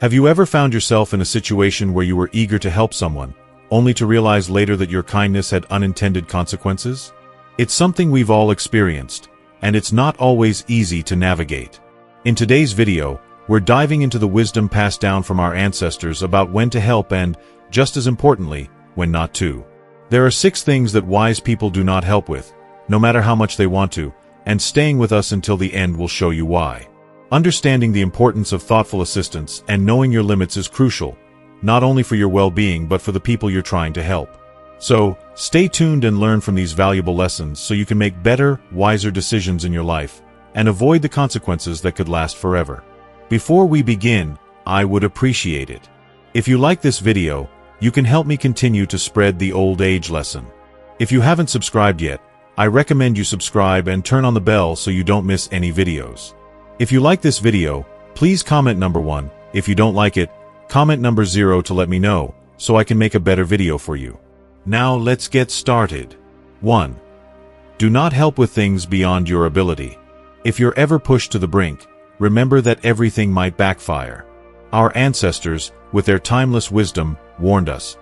Have you ever found yourself in a situation where you were eager to help someone, only to realize later that your kindness had unintended consequences? It's something we've all experienced, and it's not always easy to navigate. In today's video, we're diving into the wisdom passed down from our ancestors about when to help and, just as importantly, when not to. There are 6 things that wise people do not help with, no matter how much they want to, and staying with us until the end will show you why. Understanding the importance of thoughtful assistance and knowing your limits is crucial, not only for your well-being but for the people you're trying to help. So, stay tuned and learn from these valuable lessons so you can make better, wiser decisions in your life and avoid the consequences that could last forever. Before we begin, I would appreciate it if you like this video. You can help me continue to spread the old age lesson. If you haven't subscribed yet, I recommend you subscribe and turn on the bell so you don't miss any videos. If you like this video, please comment number 1. If you don't like it, comment number 0 to let me know, so I can make a better video for you. Now let's get started. 1. Do not help with things beyond your ability. If you're ever pushed to the brink, remember that everything might backfire. Our ancestors, with their timeless wisdom, warned us.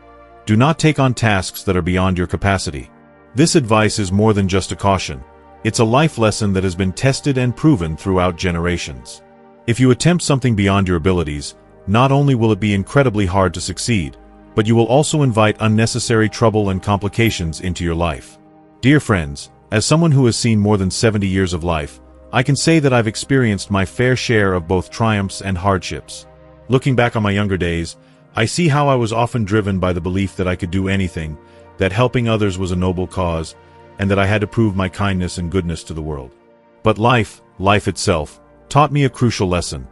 Do not take on tasks that are beyond your capacity. This advice is more than just a caution. It's a life lesson that has been tested and proven throughout generations. If you attempt something beyond your abilities, not only will it be incredibly hard to succeed, but you will also invite unnecessary trouble and complications into your life. Dear friends, as someone who has seen more than 70 years of life, I can say that I've experienced my fair share of both triumphs and hardships. Looking back on my younger days, I see how I was often driven by the belief that I could do anything, that helping others was a noble cause, and that I had to prove my kindness and goodness to the world. But life itself, taught me a crucial lesson.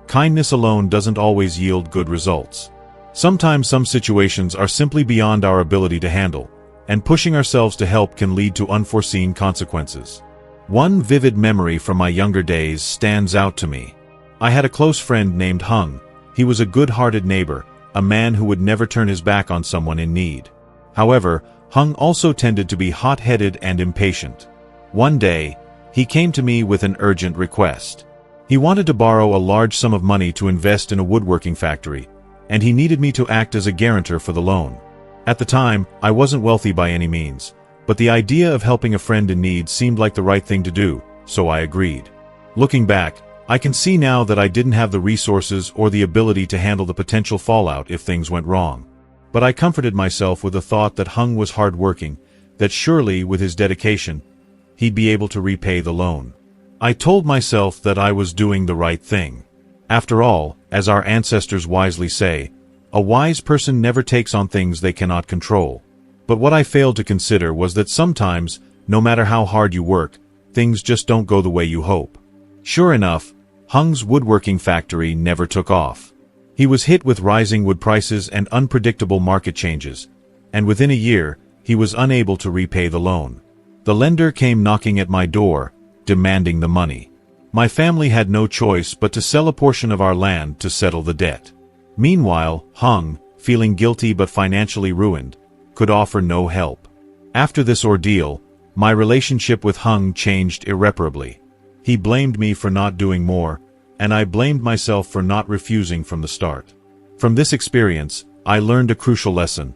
Kindness alone doesn't always yield good results. Sometimes some situations are simply beyond our ability to handle, and pushing ourselves to help can lead to unforeseen consequences. One vivid memory from my younger days stands out to me. I had a close friend named Hung. He was a good-hearted neighbor, a man who would never turn his back on someone in need. However, Hung also tended to be hot-headed and impatient. One day, he came to me with an urgent request. He wanted to borrow a large sum of money to invest in a woodworking factory, and he needed me to act as a guarantor for the loan. At the time, I wasn't wealthy by any means, but the idea of helping a friend in need seemed like the right thing to do, so I agreed. Looking back, I can see now that I didn't have the resources or the ability to handle the potential fallout if things went wrong. But I comforted myself with the thought that Hung was hard-working, that surely, with his dedication, he'd be able to repay the loan. I told myself that I was doing the right thing. After all, as our ancestors wisely say, a wise person never takes on things they cannot control. But what I failed to consider was that sometimes, no matter how hard you work, things just don't go the way you hope. Sure enough, Hung's woodworking factory never took off. He was hit with rising wood prices and unpredictable market changes, and within a year, he was unable to repay the loan. The lender came knocking at my door, demanding the money. My family had no choice but to sell a portion of our land to settle the debt. Meanwhile, Hung, feeling guilty but financially ruined, could offer no help. After this ordeal, my relationship with Hung changed irreparably. He blamed me for not doing more, and I blamed myself for not refusing from the start. From this experience, I learned a crucial lesson.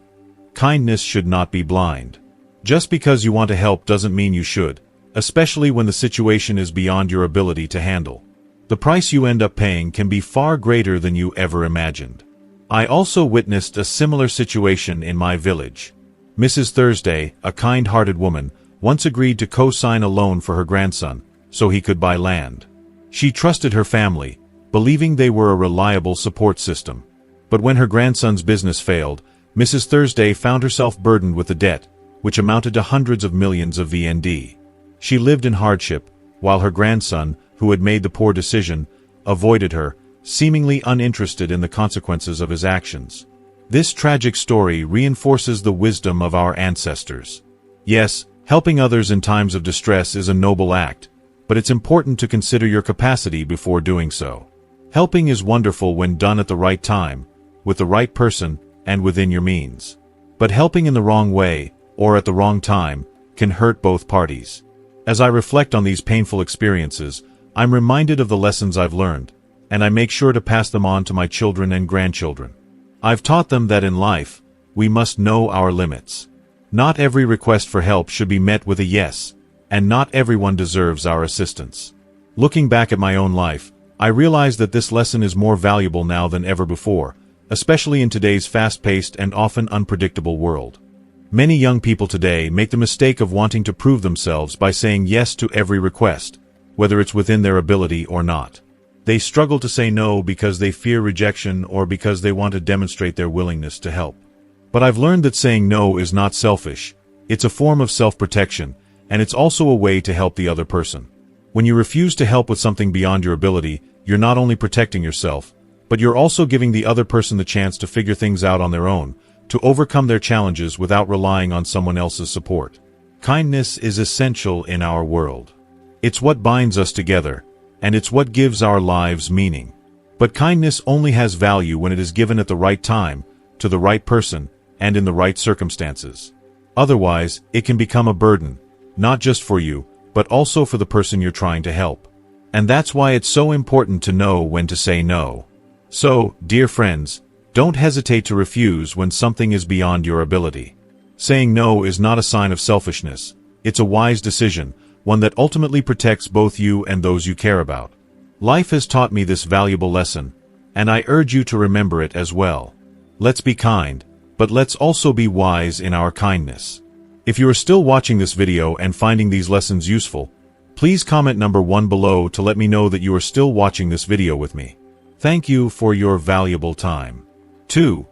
Kindness should not be blind. Just because you want to help doesn't mean you should, especially when the situation is beyond your ability to handle. The price you end up paying can be far greater than you ever imagined. I also witnessed a similar situation in my village. Mrs. Thursday, a kind-hearted woman, once agreed to co-sign a loan for her grandson, so he could buy land. She trusted her family, believing they were a reliable support system. But when her grandson's business failed, Mrs. Thursday found herself burdened with the debt, which amounted to hundreds of millions of VND. She lived in hardship, while her grandson, who had made the poor decision, avoided her, seemingly uninterested in the consequences of his actions. This tragic story reinforces the wisdom of our ancestors. Yes, helping others in times of distress is a noble act, but it's important to consider your capacity before doing so. Helping is wonderful when done at the right time, with the right person, and within your means. But helping in the wrong way, or at the wrong time, can hurt both parties. As I reflect on these painful experiences, I'm reminded of the lessons I've learned, and I make sure to pass them on to my children and grandchildren. I've taught them that in life, we must know our limits. Not every request for help should be met with a yes, and not everyone deserves our assistance. Looking back at my own life, I realize that this lesson is more valuable now than ever before, especially in today's fast-paced and often unpredictable world. Many young people today make the mistake of wanting to prove themselves by saying yes to every request, whether it's within their ability or not. They struggle to say no because they fear rejection or because they want to demonstrate their willingness to help. But I've learned that saying no is not selfish, it's a form of self-protection, and it's also a way to help the other person. When you refuse to help with something beyond your ability, you're not only protecting yourself, but you're also giving the other person the chance to figure things out on their own, to overcome their challenges without relying on someone else's support. Kindness is essential in our world. It's what binds us together, and it's what gives our lives meaning. But kindness only has value when it is given at the right time, to the right person, and in the right circumstances. Otherwise, it can become a burden, not just for you, but also for the person you're trying to help. And that's why it's so important to know when to say no. So, dear friends, don't hesitate to refuse when something is beyond your ability. Saying no is not a sign of selfishness. It's a wise decision, one that ultimately protects both you and those you care about. Life has taught me this valuable lesson, and I urge you to remember it as well. Let's be kind, but let's also be wise in our kindness. If you are still watching this video and finding these lessons useful, please comment number 1 below to let me know that you are still watching this video with me. Thank you for your valuable time. 2.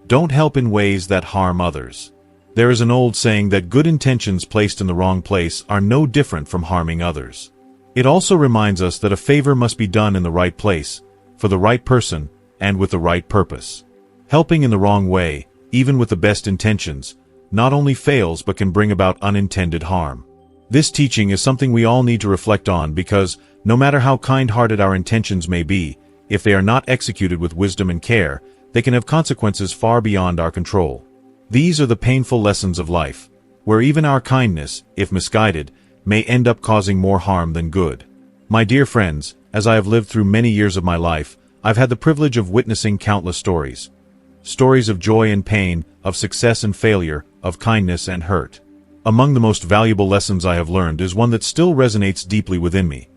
Don't help in ways that harm others. There is an old saying that good intentions placed in the wrong place are no different from harming others. It also reminds us that a favor must be done in the right place, for the right person, and with the right purpose. Helping in the wrong way, even with the best intentions, not only fails but can bring about unintended harm. This teaching is something we all need to reflect on because, no matter how kind-hearted our intentions may be, if they are not executed with wisdom and care, they can have consequences far beyond our control. These are the painful lessons of life, where even our kindness, if misguided, may end up causing more harm than good. My dear friends, as I have lived through many years of my life, I've had the privilege of witnessing countless stories. Stories of joy and pain, of success and failure, of kindness and hurt. Among the most valuable lessons I have learned is one that still resonates deeply within me.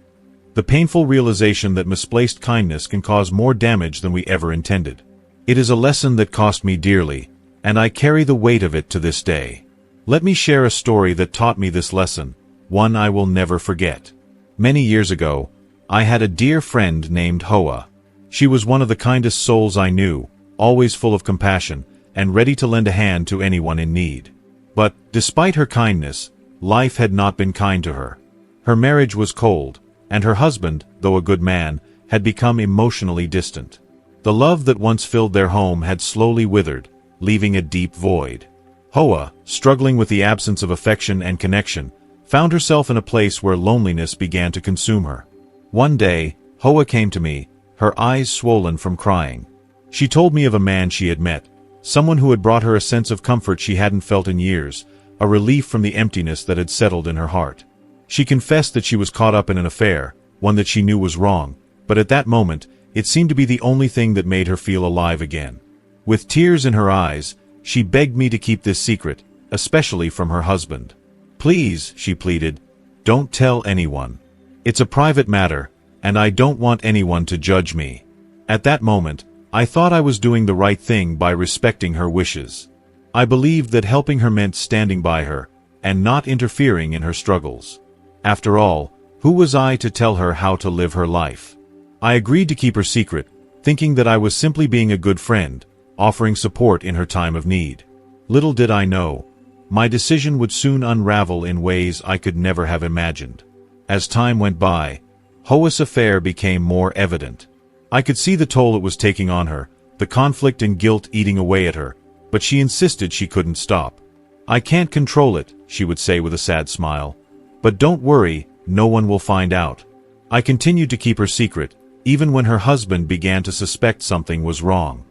The painful realization that misplaced kindness can cause more damage than we ever intended. It is a lesson that cost me dearly, and I carry the weight of it to this day. Let me share a story that taught me this lesson, one I will never forget. Many years ago, I had a dear friend named Hoa. She was one of the kindest souls I knew, always full of compassion, and ready to lend a hand to anyone in need. But, despite her kindness, life had not been kind to her. Her marriage was cold, and her husband, though a good man, had become emotionally distant. The love that once filled their home had slowly withered, leaving a deep void. Hoa, struggling with the absence of affection and connection, found herself in a place where loneliness began to consume her. One day, Hoa came to me, her eyes swollen from crying. She told me of a man she had met, someone who had brought her a sense of comfort she hadn't felt in years, a relief from the emptiness that had settled in her heart. She confessed that she was caught up in an affair, one that she knew was wrong, but at that moment, it seemed to be the only thing that made her feel alive again. With tears in her eyes, she begged me to keep this secret, especially from her husband. "Please," she pleaded, "don't tell anyone. It's a private matter, and I don't want anyone to judge me." At that moment, I thought I was doing the right thing by respecting her wishes. I believed that helping her meant standing by her, and not interfering in her struggles. After all, who was I to tell her how to live her life? I agreed to keep her secret, thinking that I was simply being a good friend, offering support in her time of need. Little did I know, my decision would soon unravel in ways I could never have imagined. As time went by, Hoa's affair became more evident. I could see the toll it was taking on her, the conflict and guilt eating away at her, but she insisted she couldn't stop. "I can't control it," she would say with a sad smile. "But don't worry, no one will find out." I continued to keep her secret, even when her husband began to suspect something was wrong.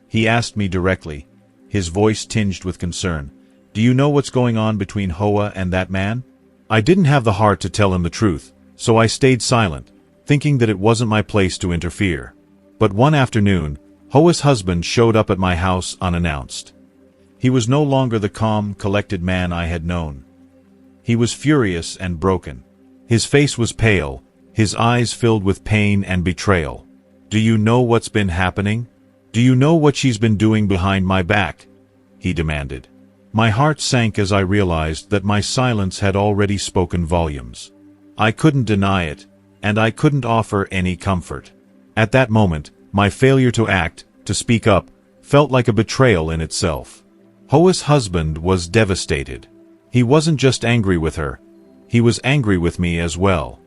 He asked me directly, his voice tinged with concern, "Do you know what's going on between Hoa and that man?" I didn't have the heart to tell him the truth, so I stayed silent, thinking that it wasn't my place to interfere. But one afternoon, Hoa's husband showed up at my house unannounced. He was no longer the calm, collected man I had known. He was furious and broken. His face was pale, his eyes filled with pain and betrayal. "Do you know what's been happening? Do you know what she's been doing behind my back?" he demanded. My heart sank as I realized that my silence had already spoken volumes. I couldn't deny it, and I couldn't offer any comfort. At that moment, my failure to act, to speak up, felt like a betrayal in itself. Hoa's husband was devastated. He wasn't just angry with her, he was angry with me as well.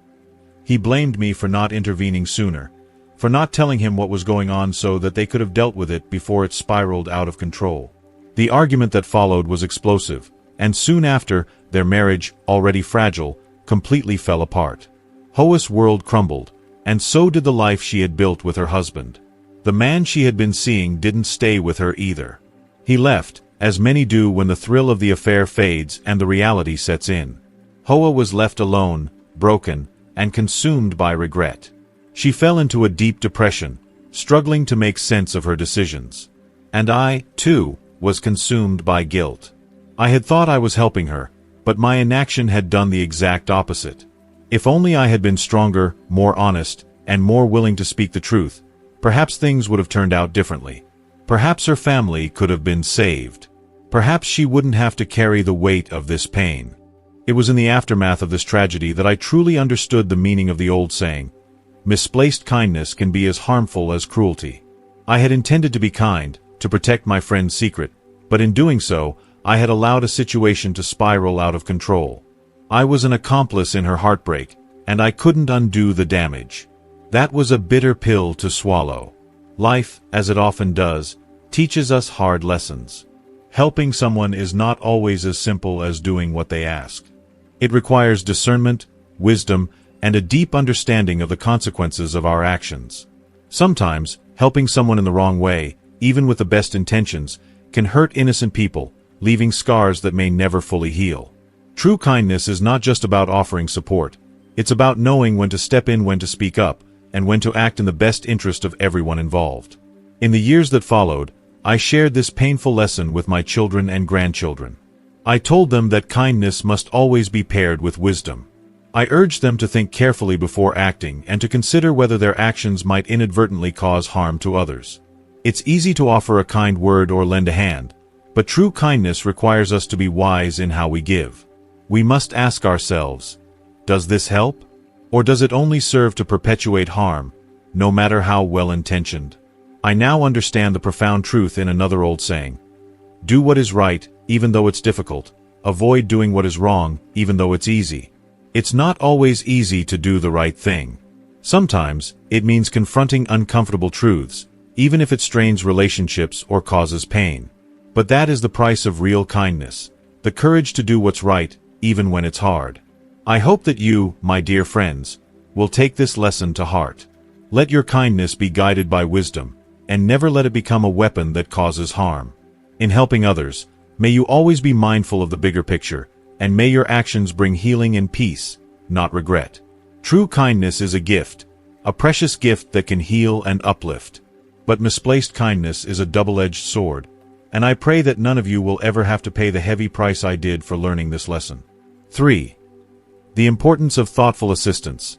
He blamed me for not intervening sooner, for not telling him what was going on so that they could have dealt with it before it spiraled out of control. The argument that followed was explosive, and soon after, their marriage, already fragile, completely fell apart. Hoa's world crumbled, and so did the life she had built with her husband. The man she had been seeing didn't stay with her either. He left, as many do when the thrill of the affair fades and the reality sets in. Hoa was left alone, broken, and consumed by regret. She fell into a deep depression, struggling to make sense of her decisions. And I, too, was consumed by guilt. I had thought I was helping her, but my inaction had done the exact opposite. If only I had been stronger, more honest, and more willing to speak the truth, perhaps things would have turned out differently. Perhaps her family could have been saved. Perhaps she wouldn't have to carry the weight of this pain. It was in the aftermath of this tragedy that I truly understood the meaning of the old saying, "Misplaced kindness can be as harmful as cruelty." I had intended to be kind, to protect my friend's secret, but in doing so, I had allowed a situation to spiral out of control. I was an accomplice in her heartbreak, and I couldn't undo the damage. That was a bitter pill to swallow. Life, as it often does, teaches us hard lessons. Helping someone is not always as simple as doing what they ask. It requires discernment, wisdom, and a deep understanding of the consequences of our actions. Sometimes, helping someone in the wrong way, even with the best intentions, can hurt innocent people, leaving scars that may never fully heal. True kindness is not just about offering support. It's about knowing when to step in, when to speak up, and when to act in the best interest of everyone involved. In the years that followed, I shared this painful lesson with my children and grandchildren. I told them that kindness must always be paired with wisdom. I urged them to think carefully before acting and to consider whether their actions might inadvertently cause harm to others. It's easy to offer a kind word or lend a hand, but true kindness requires us to be wise in how we give. We must ask ourselves, does this help? Or does it only serve to perpetuate harm, no matter how well-intentioned? I now understand the profound truth in another old saying. Do what is right, even though it's difficult. Avoid doing what is wrong, even though it's easy. It's not always easy to do the right thing. Sometimes, it means confronting uncomfortable truths, even if it strains relationships or causes pain. But that is the price of real kindness, the courage to do what's right, even when it's hard. I hope that you, my dear friends, will take this lesson to heart. Let your kindness be guided by wisdom, and never let it become a weapon that causes harm. In helping others, may you always be mindful of the bigger picture, and may your actions bring healing and peace, not regret. True kindness is a gift, a precious gift that can heal and uplift. But misplaced kindness is a double-edged sword, and I pray that none of you will ever have to pay the heavy price I did for learning this lesson. 3. The importance of thoughtful assistance,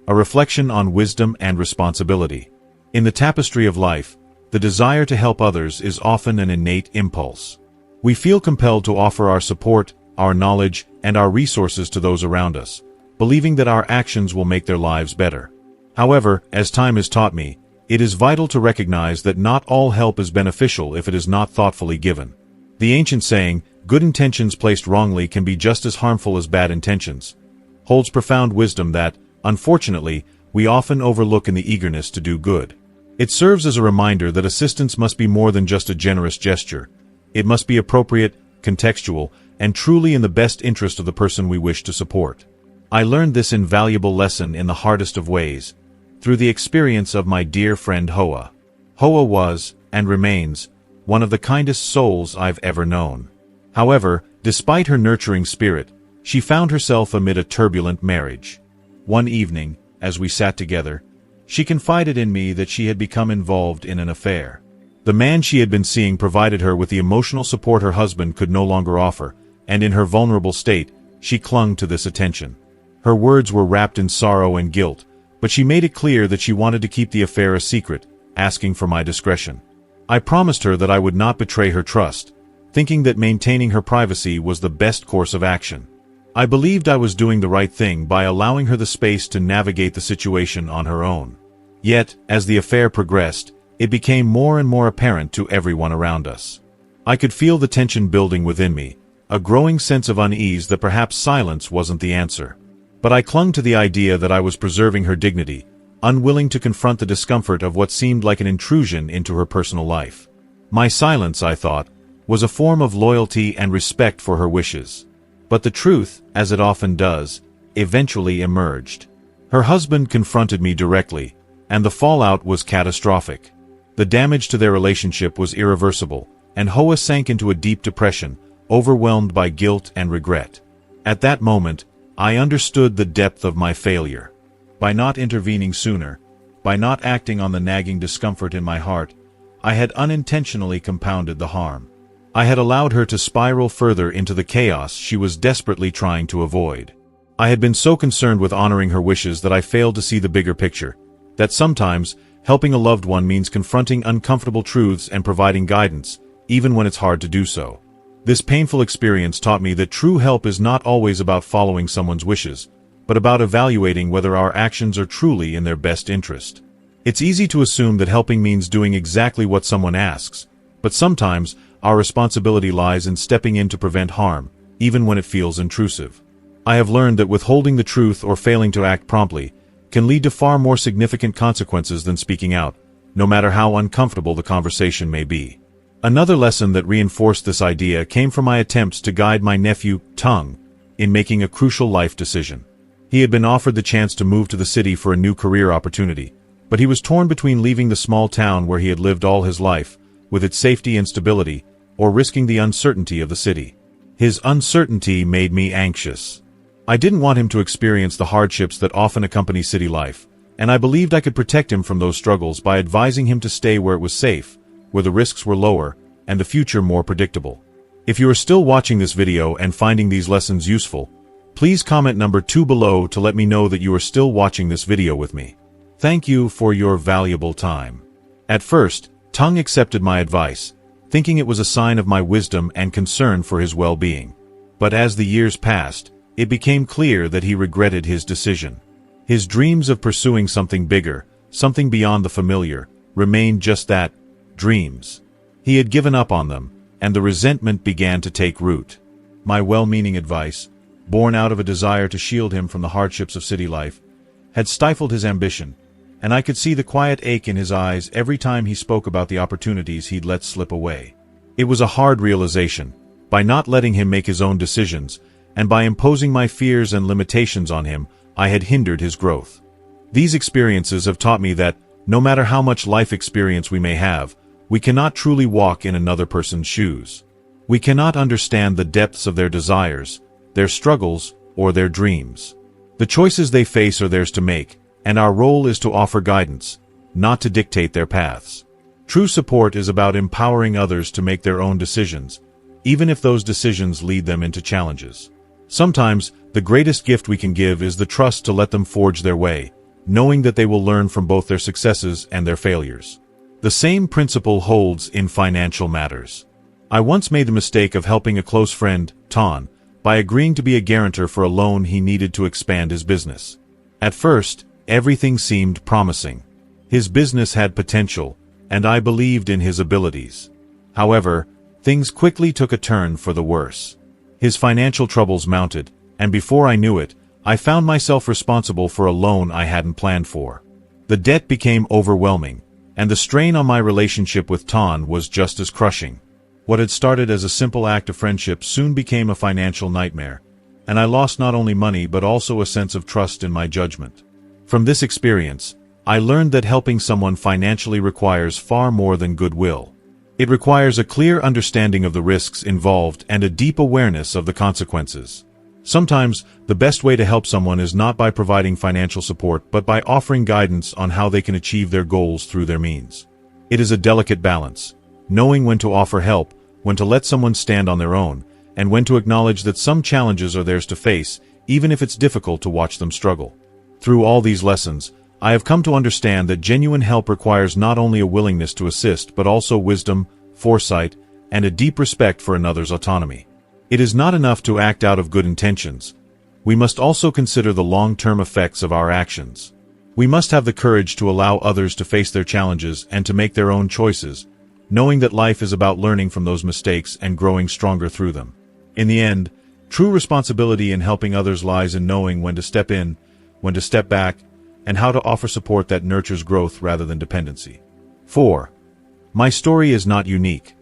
a reflection on wisdom and responsibility. In the tapestry of life, the desire to help others is often an innate impulse. We feel compelled to offer our support, our knowledge, and our resources to those around us, believing that our actions will make their lives better. However, as time has taught me, it is vital to recognize that not all help is beneficial if it is not thoughtfully given. The ancient saying, "Good intentions placed wrongly can be just as harmful as bad intentions," holds profound wisdom that, unfortunately, we often overlook in the eagerness to do good. It serves as a reminder that assistance must be more than just a generous gesture. It must be appropriate, contextual, and truly in the best interest of the person we wish to support. I learned this invaluable lesson in the hardest of ways, through the experience of my dear friend Hoa. Hoa was, and remains, one of the kindest souls I've ever known. However, despite her nurturing spirit, she found herself amid a turbulent marriage. One evening, as we sat together, she confided in me that she had become involved in an affair. The man she had been seeing provided her with the emotional support her husband could no longer offer, and in her vulnerable state, she clung to this attention. Her words were wrapped in sorrow and guilt, but she made it clear that she wanted to keep the affair a secret, asking for my discretion. I promised her that I would not betray her trust, thinking that maintaining her privacy was the best course of action. I believed I was doing the right thing by allowing her the space to navigate the situation on her own. Yet, as the affair progressed, it became more and more apparent to everyone around us. I could feel the tension building within me, a growing sense of unease that perhaps silence wasn't the answer. But I clung to the idea that I was preserving her dignity, unwilling to confront the discomfort of what seemed like an intrusion into her personal life. My silence, I thought, was a form of loyalty and respect for her wishes. But the truth, as it often does, eventually emerged. Her husband confronted me directly, and the fallout was catastrophic. The damage to their relationship was irreversible, and Hoa sank into a deep depression, overwhelmed by guilt and regret. At that moment, I understood the depth of my failure. By not intervening sooner, by not acting on the nagging discomfort in my heart, I had unintentionally compounded the harm. I had allowed her to spiral further into the chaos she was desperately trying to avoid. I had been so concerned with honoring her wishes that I failed to see the bigger picture, that sometimes, helping a loved one means confronting uncomfortable truths and providing guidance, even when it's hard to do so. This painful experience taught me that true help is not always about following someone's wishes, but about evaluating whether our actions are truly in their best interest. It's easy to assume that helping means doing exactly what someone asks, but sometimes our responsibility lies in stepping in to prevent harm, even when it feels intrusive. I have learned that withholding the truth or failing to act promptly can lead to far more significant consequences than speaking out, no matter how uncomfortable the conversation may be. Another lesson that reinforced this idea came from my attempts to guide my nephew, Tung, in making a crucial life decision. He had been offered the chance to move to the city for a new career opportunity, but he was torn between leaving the small town where he had lived all his life, with its safety and stability, or risking the uncertainty of the city. His uncertainty made me anxious. I didn't want him to experience the hardships that often accompany city life, and I believed I could protect him from those struggles by advising him to stay where it was safe, where the risks were lower, and the future more predictable. If you are still watching this video and finding these lessons useful, please comment number 2 below to let me know that you are still watching this video with me. Thank you for your valuable time. At first, Tung accepted my advice, thinking it was a sign of my wisdom and concern for his well-being. But as the years passed, it became clear that he regretted his decision. His dreams of pursuing something bigger, something beyond the familiar, remained just that, dreams. He had given up on them, and the resentment began to take root. My well-meaning advice, born out of a desire to shield him from the hardships of city life, had stifled his ambition, and I could see the quiet ache in his eyes every time he spoke about the opportunities he'd let slip away. It was a hard realization. By not letting him make his own decisions, and by imposing my fears and limitations on him, I had hindered his growth. These experiences have taught me that, no matter how much life experience we may have, we cannot truly walk in another person's shoes. We cannot understand the depths of their desires, their struggles, or their dreams. The choices they face are theirs to make, and our role is to offer guidance, not to dictate their paths. True support is about empowering others to make their own decisions, even if those decisions lead them into challenges. Sometimes, the greatest gift we can give is the trust to let them forge their way, knowing that they will learn from both their successes and their failures. The same principle holds in financial matters. I once made the mistake of helping a close friend, Ton, by agreeing to be a guarantor for a loan he needed to expand his business. At first, everything seemed promising. His business had potential, and I believed in his abilities. However, things quickly took a turn for the worse. His financial troubles mounted, and before I knew it, I found myself responsible for a loan I hadn't planned for. The debt became overwhelming, and the strain on my relationship with Ton was just as crushing. What had started as a simple act of friendship soon became a financial nightmare, and I lost not only money but also a sense of trust in my judgment. From this experience, I learned that helping someone financially requires far more than goodwill. It requires a clear understanding of the risks involved and a deep awareness of the consequences. Sometimes, the best way to help someone is not by providing financial support but by offering guidance on how they can achieve their goals through their means. It is a delicate balance, knowing when to offer help, when to let someone stand on their own, and when to acknowledge that some challenges are theirs to face, even if it's difficult to watch them struggle. Through all these lessons, I have come to understand that genuine help requires not only a willingness to assist but also wisdom, foresight, and a deep respect for another's autonomy. It is not enough to act out of good intentions. We must also consider the long-term effects of our actions. We must have the courage to allow others to face their challenges and to make their own choices, knowing that life is about learning from those mistakes and growing stronger through them. In the end, true responsibility in helping others lies in knowing when to step in, when to step back, and how to offer support that nurtures growth rather than dependency. 4. My story is not unique.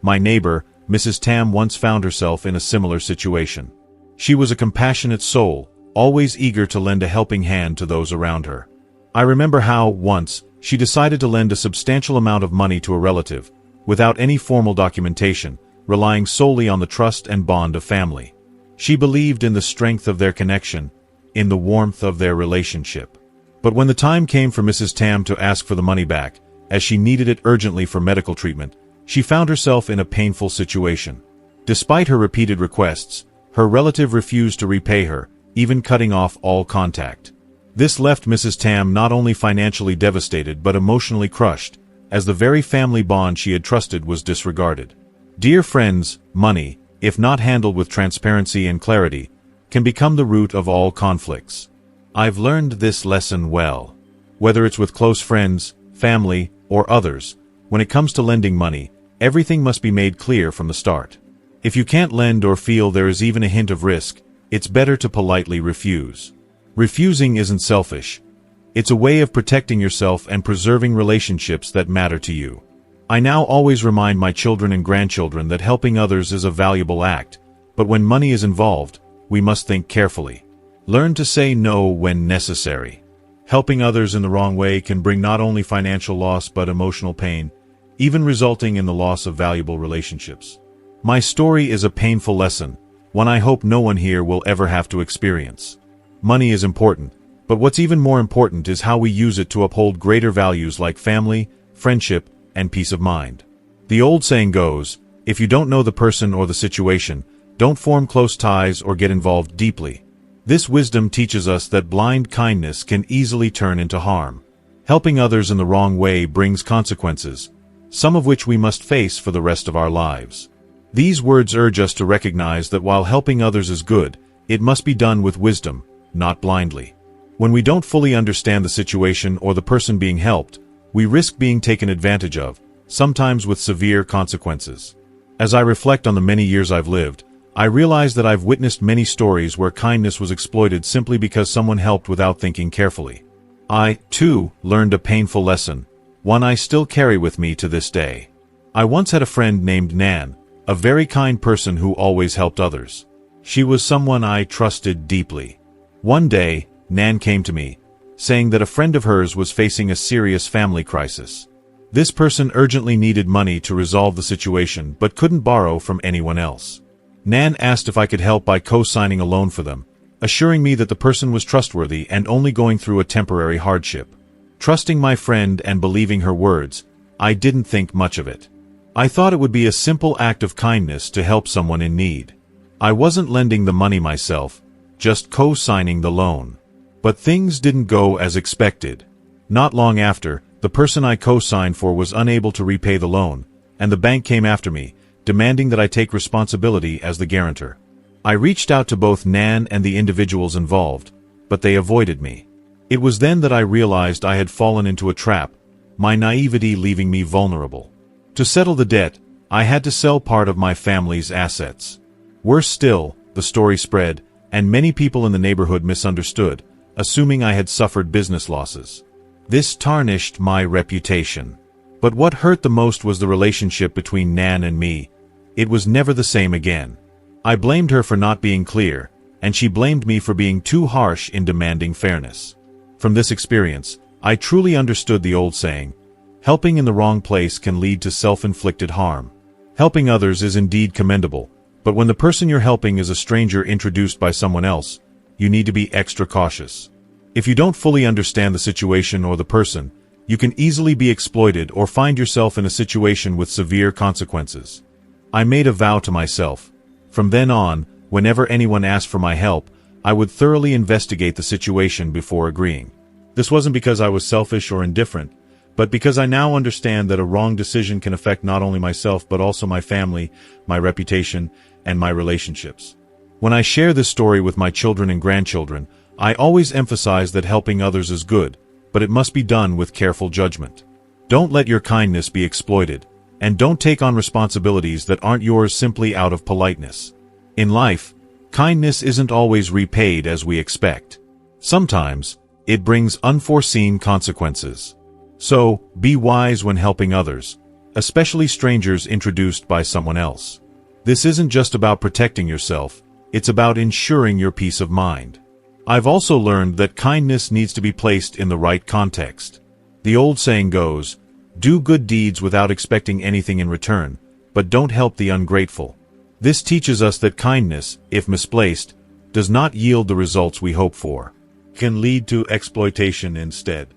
My neighbor, Mrs. Tam, once found herself in a similar situation. She was a compassionate soul, always eager to lend a helping hand to those around her. I remember how, once, she decided to lend a substantial amount of money to a relative, without any formal documentation, relying solely on the trust and bond of family. She believed in the strength of their connection, in the warmth of their relationship. But when the time came for Mrs. Tam to ask for the money back, as she needed it urgently for medical treatment, she found herself in a painful situation. Despite her repeated requests, her relative refused to repay her, even cutting off all contact. This left Mrs. Tam not only financially devastated but emotionally crushed, as the very family bond she had trusted was disregarded. Dear friends, money, if not handled with transparency and clarity, can become the root of all conflicts. I've learned this lesson well. Whether it's with close friends, family, or others, when it comes to lending money, everything must be made clear from the start. If you can't lend or feel there is even a hint of risk, it's better to politely refuse. Refusing isn't selfish. It's a way of protecting yourself and preserving relationships that matter to you. I now always remind my children and grandchildren that helping others is a valuable act, but when money is involved, we must think carefully. Learn to say no when necessary. Helping others in the wrong way can bring not only financial loss but emotional pain, even resulting in the loss of valuable relationships. My story is a painful lesson, one I hope no one here will ever have to experience. Money is important, but what's even more important is how we use it to uphold greater values like family, friendship, and peace of mind. The old saying goes, if you don't know the person or the situation, don't form close ties or get involved deeply. This wisdom teaches us that blind kindness can easily turn into harm. Helping others in the wrong way brings consequences, some of which we must face for the rest of our lives. These words urge us to recognize that while helping others is good, it must be done with wisdom, not blindly. When we don't fully understand the situation or the person being helped, we risk being taken advantage of, sometimes with severe consequences. As I reflect on the many years I've lived, I realize that I've witnessed many stories where kindness was exploited simply because someone helped without thinking carefully. I, too, learned a painful lesson, one I still carry with me to this day. I once had a friend named Nan, a very kind person who always helped others. She was someone I trusted deeply. One day, Nan came to me, saying that a friend of hers was facing a serious family crisis. This person urgently needed money to resolve the situation but couldn't borrow from anyone else. Nan asked if I could help by co-signing a loan for them, assuring me that the person was trustworthy and only going through a temporary hardship. Trusting my friend and believing her words, I didn't think much of it. I thought it would be a simple act of kindness to help someone in need. I wasn't lending the money myself, just co-signing the loan. But things didn't go as expected. Not long after, the person I co-signed for was unable to repay the loan, and the bank came after me, demanding that I take responsibility as the guarantor. I reached out to both Nan and the individuals involved, but they avoided me. It was then that I realized I had fallen into a trap, my naivety leaving me vulnerable. To settle the debt, I had to sell part of my family's assets. Worse still, the story spread, and many people in the neighborhood misunderstood, assuming I had suffered business losses. This tarnished my reputation. But what hurt the most was the relationship between Nan and me. It was never the same again. I blamed her for not being clear, and she blamed me for being too harsh in demanding fairness. From this experience, I truly understood the old saying, helping in the wrong place can lead to self-inflicted harm. Helping others is indeed commendable, But when the person you're helping is a stranger introduced by someone else, you need to be extra cautious. If you don't fully understand the situation or the person, you can easily be exploited or find yourself in a situation with severe consequences. I made a vow to myself. From then on, whenever anyone asked for my help, I would thoroughly investigate the situation before agreeing. This wasn't because I was selfish or indifferent, but because I now understand that a wrong decision can affect not only myself but also my family, my reputation, and my relationships. When I share this story with my children and grandchildren, I always emphasize that helping others is good, but it must be done with careful judgment. Don't let your kindness be exploited, and don't take on responsibilities that aren't yours simply out of politeness. In life, kindness isn't always repaid as we expect. Sometimes, it brings unforeseen consequences. So, be wise when helping others, especially strangers introduced by someone else. This isn't just about protecting yourself, it's about ensuring your peace of mind. I've also learned that kindness needs to be placed in the right context. The old saying goes, "Do good deeds without expecting anything in return, but don't help the ungrateful." This teaches us that kindness, if misplaced, does not yield the results we hope for. It can lead to exploitation instead.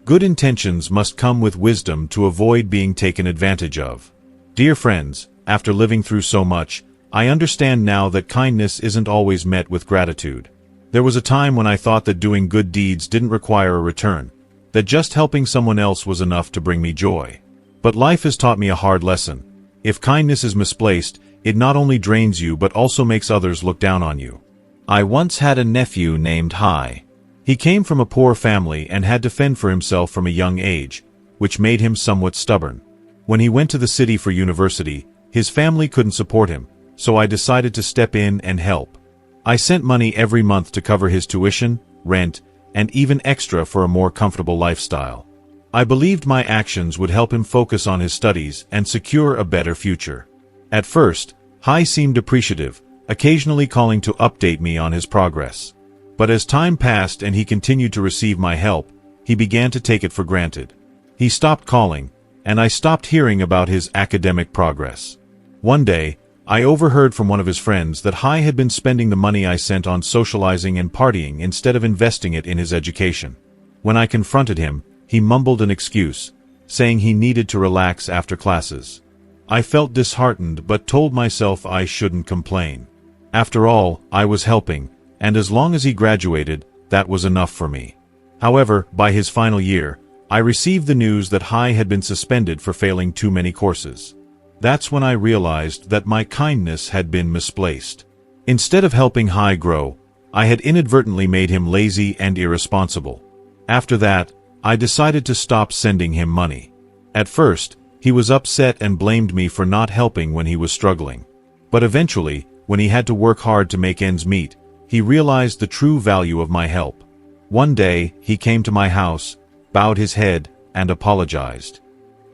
Good intentions must come with wisdom to avoid being taken advantage of. Dear friends, after living through so much, I understand now that kindness isn't always met with gratitude. There was a time when I thought that doing good deeds didn't require a return, that just helping someone else was enough to bring me joy. But life has taught me a hard lesson. If kindness is misplaced, it not only drains you but also makes others look down on you. I once had a nephew named Hai. He came from a poor family and had to fend for himself from a young age, which made him somewhat stubborn. When he went to the city for university, his family couldn't support him, so I decided to step in and help. I sent money every month to cover his tuition, rent, and even extra for a more comfortable lifestyle. I believed my actions would help him focus on his studies and secure a better future. At first, Hai seemed appreciative, occasionally calling to update me on his progress. But as time passed and he continued to receive my help, he began to take it for granted. He stopped calling, and I stopped hearing about his academic progress. One day, I overheard from one of his friends that Hai had been spending the money I sent on socializing and partying instead of investing it in his education. When I confronted him, he mumbled an excuse, saying he needed to relax after classes. I felt disheartened but told myself I shouldn't complain. After all, I was helping, and as long as he graduated, that was enough for me. However, by his final year, I received the news that Hai had been suspended for failing too many courses. That's when I realized that my kindness had been misplaced. Instead of helping Hai grow, I had inadvertently made him lazy and irresponsible. After that, I decided to stop sending him money. At first, he was upset and blamed me for not helping when he was struggling. But eventually, when he had to work hard to make ends meet, he realized the true value of my help. One day, he came to my house, bowed his head, and apologized.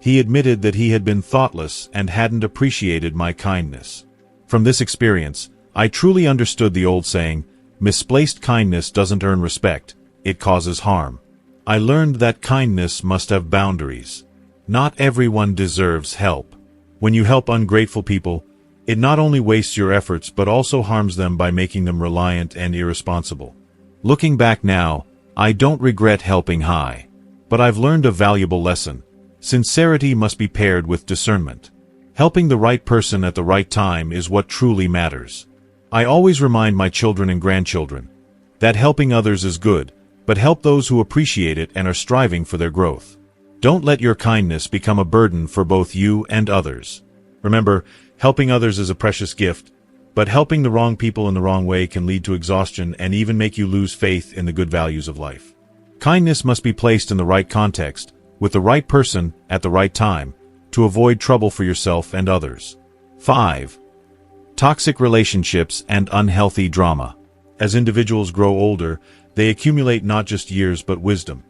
He admitted that he had been thoughtless and hadn't appreciated my kindness. From this experience, I truly understood the old saying, "Misplaced kindness doesn't earn respect, it causes harm." I learned that kindness must have boundaries. Not everyone deserves help. When you help ungrateful people, it not only wastes your efforts but also harms them by making them reliant and irresponsible. Looking back now, I don't regret helping Hai. But I've learned a valuable lesson. Sincerity must be paired with discernment. Helping the right person at the right time is what truly matters. I always remind my children and grandchildren that helping others is good, but help those who appreciate it and are striving for their growth. Don't let your kindness become a burden for both you and others. Remember, helping others is a precious gift, but helping the wrong people in the wrong way can lead to exhaustion and even make you lose faith in the good values of life. Kindness must be placed in the right context, with the right person at the right time, to avoid trouble for yourself and others. 5. Toxic relationships and unhealthy drama. As individuals grow older, they accumulate not just years but wisdom,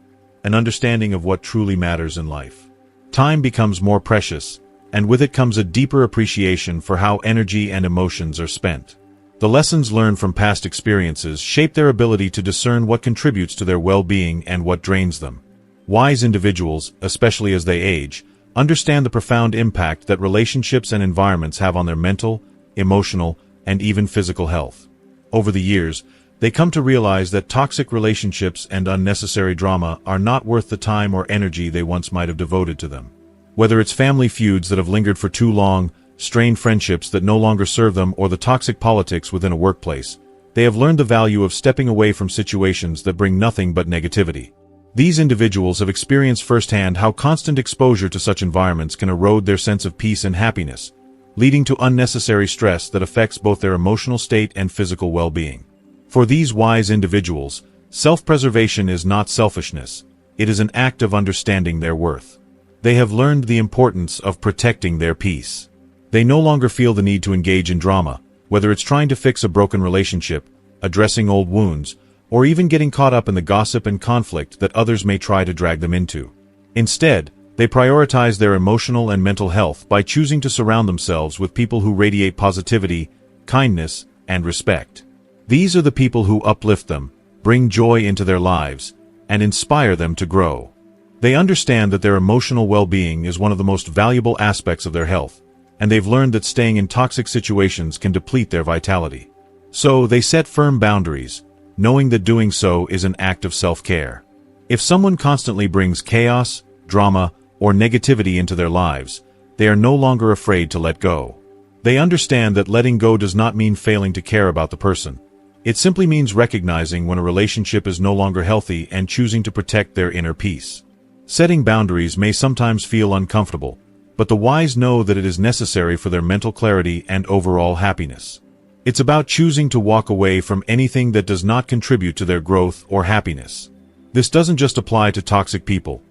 an understanding of what truly matters in life. Time becomes more precious, and with it comes a deeper appreciation for how energy and emotions are spent. The lessons learned from past experiences shape their ability to discern what contributes to their well-being and what drains them. Wise individuals, especially as they age, understand the profound impact that relationships and environments have on their mental, emotional, and even physical health. Over the years, they come to realize that toxic relationships and unnecessary drama are not worth the time or energy they once might have devoted to them. Whether it's family feuds that have lingered for too long, strained friendships that no longer serve them, or the toxic politics within a workplace, they have learned the value of stepping away from situations that bring nothing but negativity. These individuals have experienced firsthand how constant exposure to such environments can erode their sense of peace and happiness, leading to unnecessary stress that affects both their emotional state and physical well-being. For these wise individuals, self-preservation is not selfishness, it is an act of understanding their worth. They have learned the importance of protecting their peace. They no longer feel the need to engage in drama, whether it's trying to fix a broken relationship, addressing old wounds, or even getting caught up in the gossip and conflict that others may try to drag them into. Instead, they prioritize their emotional and mental health by choosing to surround themselves with people who radiate positivity, kindness, and respect. These are the people who uplift them, bring joy into their lives, and inspire them to grow. They understand that their emotional well-being is one of the most valuable aspects of their health, and they've learned that staying in toxic situations can deplete their vitality. So they set firm boundaries, knowing that doing so is an act of self-care. If someone constantly brings chaos, drama, or negativity into their lives, they are no longer afraid to let go. They understand that letting go does not mean failing to care about the person. It simply means recognizing when a relationship is no longer healthy and choosing to protect their inner peace. Setting boundaries may sometimes feel uncomfortable, but the wise know that it is necessary for their mental clarity and overall happiness. It's about choosing to walk away from anything that does not contribute to their growth or happiness. This doesn't just apply to toxic people.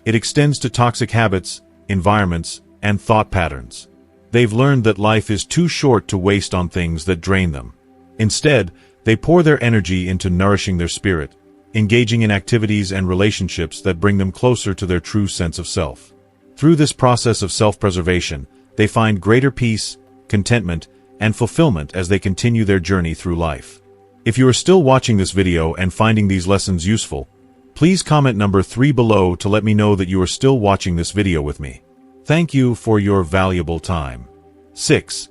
It extends to toxic habits, environments, and thought patterns. They've learned that life is too short to waste on things that drain them. Instead, they pour their energy into nourishing their spirit, engaging in activities and relationships that bring them closer to their true sense of self. Through this process of self-preservation, they find greater peace, contentment, and fulfillment as they continue their journey through life. If you are still watching this video and finding these lessons useful, please comment number 3 below to let me know that you are still watching this video with me. Thank you for your valuable time. 6.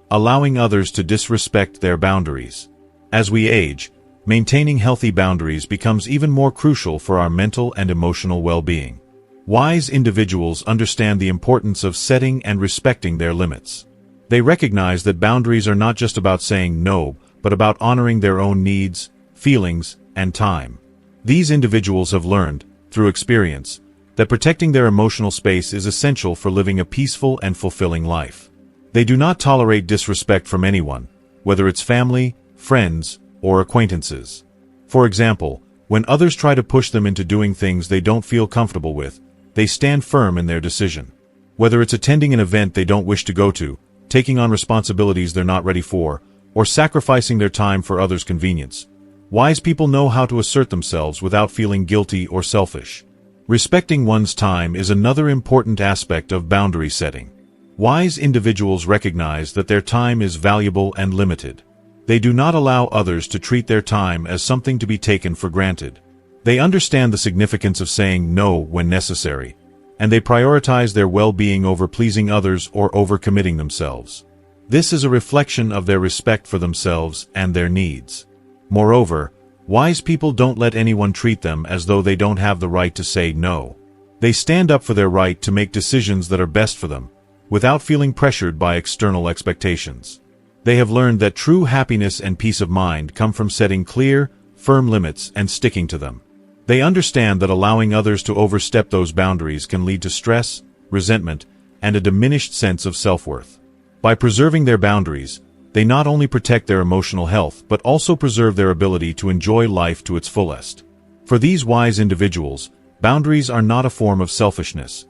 Allowing others to disrespect their boundaries. As we age, maintaining healthy boundaries becomes even more crucial for our mental and emotional well-being. Wise individuals understand the importance of setting and respecting their limits. They recognize that boundaries are not just about saying no, but about honoring their own needs, feelings, and time. These individuals have learned, through experience, that protecting their emotional space is essential for living a peaceful and fulfilling life. They do not tolerate disrespect from anyone, whether it's family, friends, or acquaintances. For example, when others try to push them into doing things they don't feel comfortable with, they stand firm in their decision. Whether it's attending an event they don't wish to go to, taking on responsibilities they're not ready for, or sacrificing their time for others' convenience, wise people know how to assert themselves without feeling guilty or selfish. Respecting one's time is another important aspect of boundary setting. Wise individuals recognize that their time is valuable and limited. They do not allow others to treat their time as something to be taken for granted. They understand the significance of saying no when necessary, and they prioritize their well-being over pleasing others or overcommitting themselves. This is a reflection of their respect for themselves and their needs. Moreover, wise people don't let anyone treat them as though they don't have the right to say no. They stand up for their right to make decisions that are best for them, without feeling pressured by external expectations. They have learned that true happiness and peace of mind come from setting clear, firm limits and sticking to them. They understand that allowing others to overstep those boundaries can lead to stress, resentment, and a diminished sense of self-worth. By preserving their boundaries, they not only protect their emotional health but also preserve their ability to enjoy life to its fullest. For these wise individuals, boundaries are not a form of selfishness.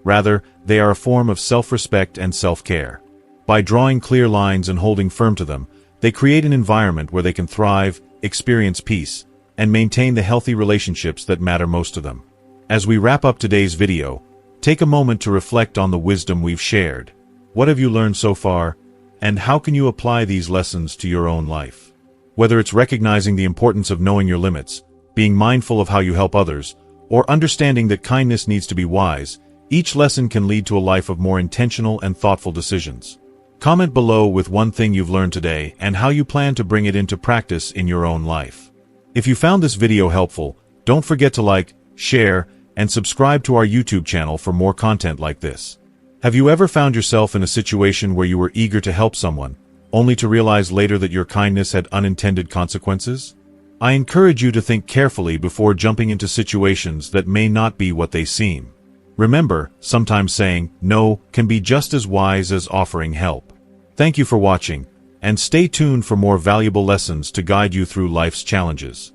Rather, they are a form of self-respect and self-care. By drawing clear lines and holding firm to them, they create an environment where they can thrive, experience peace, and maintain the healthy relationships that matter most to them. As we wrap up today's video, take a moment to reflect on the wisdom we've shared. What have you learned so far, and how can you apply these lessons to your own life? Whether it's recognizing the importance of knowing your limits, being mindful of how you help others, or understanding that kindness needs to be wise, each lesson can lead to a life of more intentional and thoughtful decisions. Comment below with one thing you've learned today and how you plan to bring it into practice in your own life. If you found this video helpful, don't forget to like, share, and subscribe to our YouTube channel for more content like this. Have you ever found yourself in a situation where you were eager to help someone, only to realize later that your kindness had unintended consequences? I encourage you to think carefully before jumping into situations that may not be what they seem. Remember, sometimes saying no can be just as wise as offering help. Thank you for watching, and stay tuned for more valuable lessons to guide you through life's challenges.